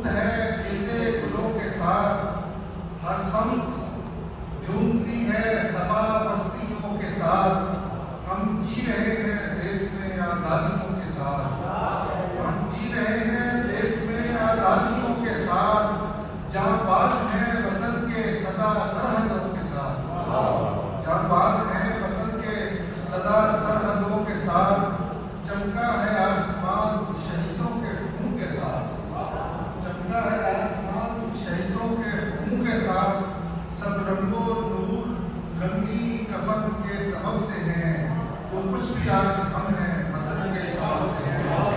خود ہے کھلتے گلوں کے ساتھ، ہر سمت جھومتی ہے صبا بستیوں کے ساتھ، ہم جی رہے ہیں دیس میں آزادیوں کے ساتھ، ہم جی رہے ہیں دیس میں آزادیوں کے ساتھ، جہاں باز ہیں وطن کے سدا سرحدوں کے ساتھ، جہاں باز ہیں وطن کے سدا سرحدوں کے ساتھ، چمکا ہے آسمان شہیدوں کے خون کے ساتھ، چمکا ہے آسمان شہیدوں کے خون کے ساتھ، سب رنگ و نور رنگی کفن کے سبب سے ہیں، جو کچھ بھی آج ہم ہیں وطن کے سبب سے ہیں،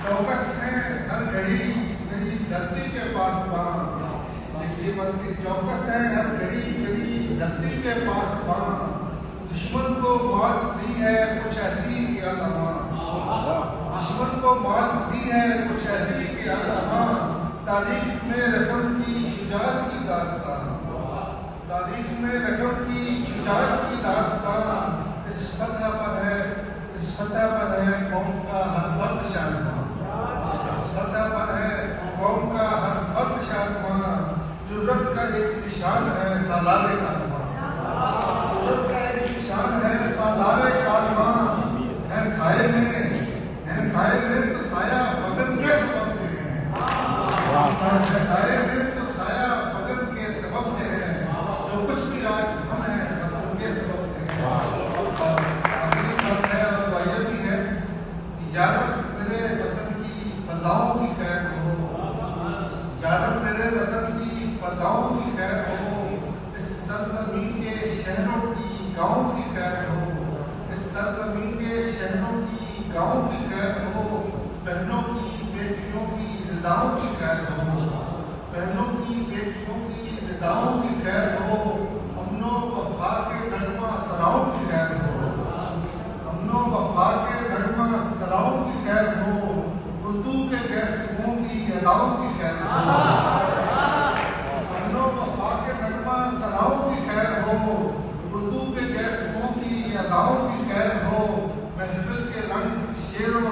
چوکس ہیں ہر گھڑی میری دھرتی کے پاسبان، دیکھیے مت کہ چوکس ہے ہر گھڑی میری دھرتی کے پاسبان، دشمن کو موت دی ہے کچھ ایسی کہ علامہ، دشمن کو موت دی ہے کچھ ایسی کہ علامہ، تاریخ میں رقم کی شجاعت کی داستان، تاریخ میں رقم کی شجاعت کی داستان، اس فتح پر ہے قوم کا ہر فرد شادمان، اس فتح پر ہے قوم کا ہر فرد شادمان، جرت کا ایک نشان ہے سالار کارواں، جرت کا ایک نشان ہے سالار کارواں، ہے سائے میں تو سایہ وطن کے سبب سے ہے، ہے سائے میں تو سایہ وطن کے سبب سے ہے، جو کچھ بھی آج ہم ہیں وطن کے سبب سے ہے، اور اگلی بات ہے اور دعائیہ بھی ہے، یا رب میرے وطن کی فضاؤں کی خیر ہو، یا رب میرے وطن کی فضاؤں کی خیر ہو، اس سرزمین کے شہروں کی گاؤں کی خیر ہو، اس سرزمین کے شہروں کی گاؤں کی خیر ہو، بہنوں کی بیٹیوں کی رداؤں کی خیر ہو، بہنوں کی بیٹیوں کی رداؤں کی خیر ہو، امن و وفا کے نغمہ سراؤں کی خیر ہو، امن و وفا کے نغمہ سراؤں کی خیر ہو، اردو کے گیسوں کی اداؤں کی خیر ہو، امن و وفا کے نغمہ سراؤں کی خیر ہو، اردو کے گیسوں کی اداؤں کی خیر ہو، محفل کے رنگ شعر و